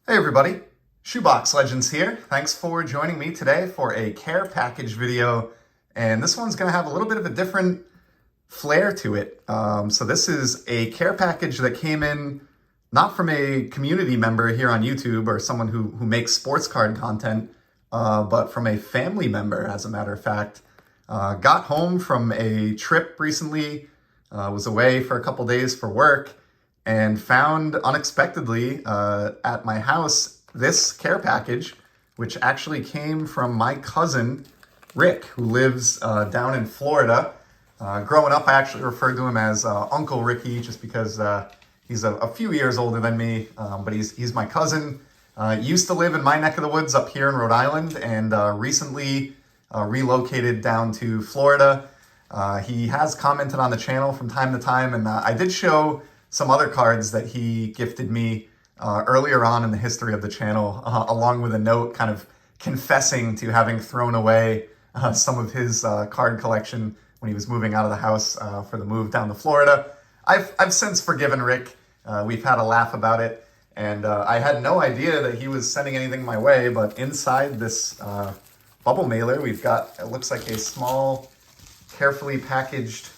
Hey everybody, Shoebox Legends here. Thanks for joining me today for a care package video. And this one's gonna have a little bit of a different flair to it. So this is a care package that came in not from a community member here on YouTube or someone who makes sports card content, but from a family member, as a matter of fact. Got home from a trip recently, was away for a couple days for work, and found unexpectedly at my house this care package, which actually came from my cousin, Rick, who lives down in Florida. Growing up, I actually referred to him as Uncle Ricky, just because he's a few years older than me, but he's my cousin. Used to live in my neck of the woods up here in Rhode Island, and recently relocated down to Florida. He has commented on the channel from time to time, and I did show some other cards that he gifted me earlier on in the history of the channel, along with a note kind of confessing to having thrown away some of his card collection when he was moving out of the house for the move down to Florida. I've since forgiven Rick. We've had a laugh about it, and I had no idea that he was sending anything my way, but inside this bubble mailer, we've got, it looks like a small, carefully packaged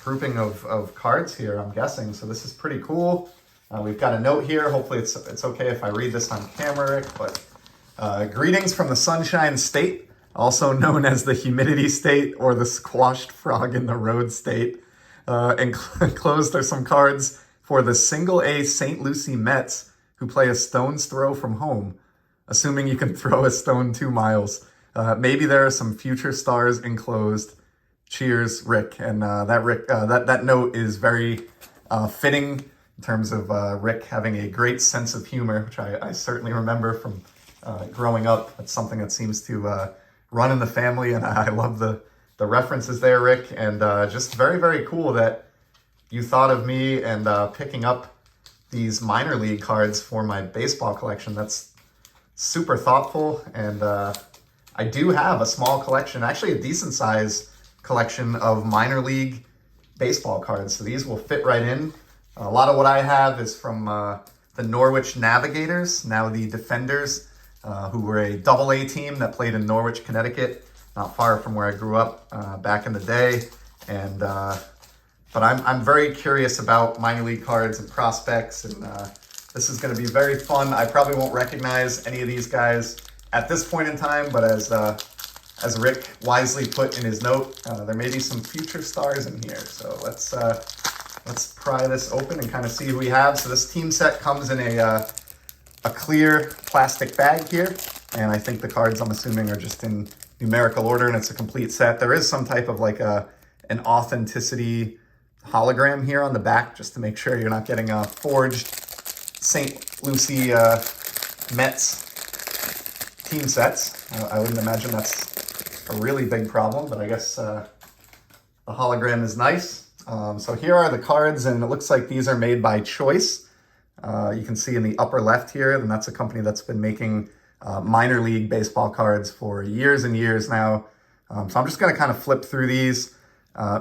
grouping of cards here, I'm guessing. So this is pretty cool. We've got a note here. Hopefully it's okay if I read this on camera, Rick, but greetings from the Sunshine State, also known as the Humidity State or the Squashed Frog in the Road State. Enclosed are some cards for the single A St. Lucie Mets, who play a stone's throw from home, assuming you can throw a stone 2 miles. Maybe there are some future stars enclosed. Cheers, Rick. And that note is very fitting in terms of Rick having a great sense of humor, which I certainly remember from growing up. That's something that seems to run in the family, and I love the references there, Rick. And just very, very cool that you thought of me and picking up these minor league cards for my baseball collection. That's super thoughtful, and I do have a small collection, actually a decent size collection of minor league baseball cards. So these will fit right in. A lot of what I have is from the Norwich Navigators, now the Defenders, who were a AA team that played in Norwich, Connecticut, not far from where I grew up back in the day. And but I'm very curious about minor league cards and prospects, and this is going to be very fun. I probably won't recognize any of these guys at this point in time, but as Rick wisely put in his note, there may be some future stars in here. So let's pry this open and kind of see who we have. So this team set comes in a clear plastic bag here, and I think the cards, I'm assuming, are just in numerical order, and it's a complete set. There is some type of like an authenticity hologram here on the back, just to make sure you're not getting a forged St. Lucie Mets team sets. I wouldn't imagine that's a really big problem, but I guess the hologram is nice. So here are the cards, and it looks like these are made by Choice. You can see in the upper left here, and that's a company that's been making minor league baseball cards for years and years now. So I'm just going to kind of flip through these.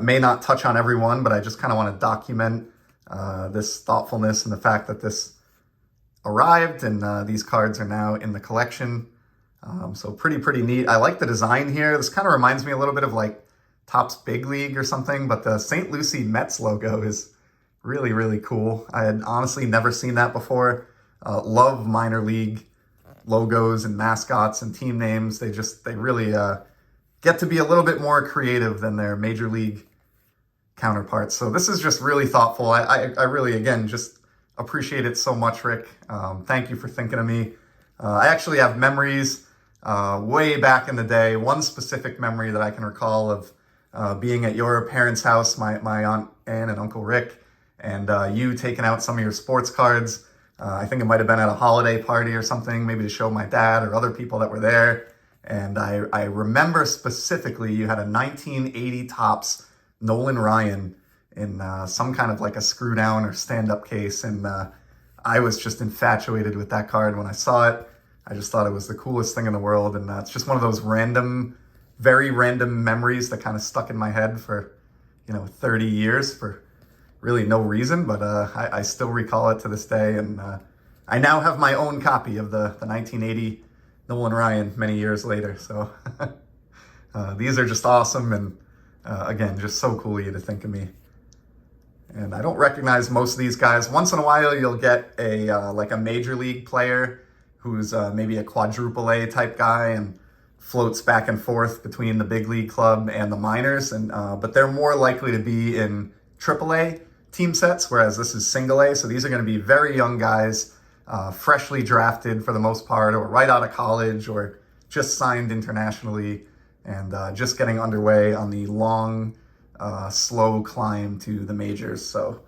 May not touch on every one, but I just kind of want to document this thoughtfulness and the fact that this arrived, and these cards are now in the collection. So pretty neat. I like the design here. This kind of reminds me a little bit of like Topps Big League or something, but the St. Lucie Mets logo is really, really cool. I had honestly never seen that before. Love minor league logos and mascots and team names. They really get to be a little bit more creative than their major league counterparts. So this is just really thoughtful. I really, again, just appreciate it so much, Rick. Thank you for thinking of me. I actually have memories way back in the day. One specific memory that I can recall of being at your parents' house, my Aunt Ann and Uncle Rick, and you taking out some of your sports cards. I think it might have been at a holiday party or something, maybe to show my dad or other people that were there. And I remember specifically you had a 1980 Topps Nolan Ryan in some kind of like a screw down or stand-up case. And I was just infatuated with that card when I saw it. I just thought it was the coolest thing in the world. And it's just one of those random, very random memories that kind of stuck in my head for, 30 years for really no reason. But I still recall it to this day. And I now have my own copy of the 1980 Nolan Ryan many years later. So these are just awesome, and again, just so cool of you to think of me. And I don't recognize most of these guys. Once in a while, you'll get a like a major league player who's maybe a quadruple A type guy and floats back and forth between the big league club and the minors. And but they're more likely to be in triple A team sets, whereas this is single A. So these are going to be very young guys, freshly drafted for the most part, or right out of college, or just signed internationally, and just getting underway on the long, slow climb to the majors. So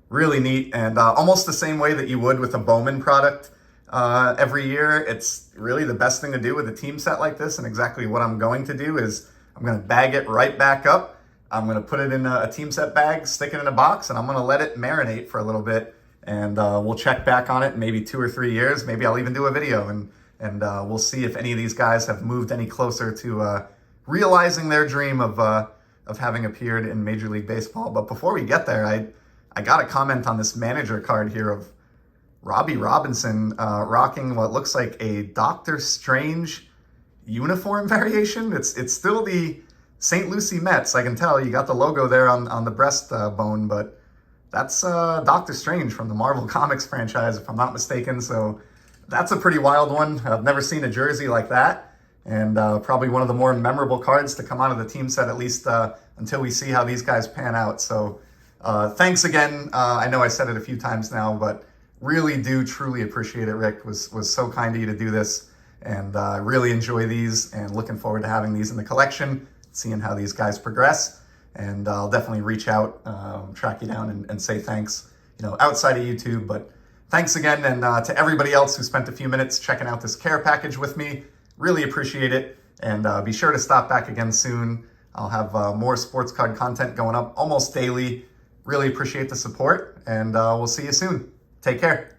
really neat, and almost the same way that you would with a Bowman product every year. It's really the best thing to do with a team set like this, and exactly what I'm going to do is I'm going to bag it right back up. I'm going to put it in a team set bag, stick it in a box, and I'm going to let it marinate for a little bit, and we'll check back on it in maybe 2 or 3 years. Maybe I'll even do a video, and we'll see if any of these guys have moved any closer to realizing their dream of having appeared in Major League Baseball. But before we get there, I got a comment on this manager card here of Robbie Robinson rocking what looks like a Doctor Strange uniform variation. It's still the St. Lucie Mets. I can tell you got the logo there on the breastbone, but that's Doctor Strange from the Marvel Comics franchise, if I'm not mistaken. So that's a pretty wild one. I've never seen a jersey like that, and probably one of the more memorable cards to come out of the team set, at least until we see how these guys pan out. So thanks again. I know I said it a few times now, but really do truly appreciate it. Rick was so kind of you to do this, and I really enjoy these, and looking forward to having these in the collection, seeing how these guys progress. And I'll definitely reach out, track you down, and say thanks, outside of YouTube. But thanks again, and to everybody else who spent a few minutes checking out this care package with me. Really appreciate it, and be sure to stop back again soon. I'll have more sports card content going up almost daily. Really appreciate the support, and we'll see you soon. Take care.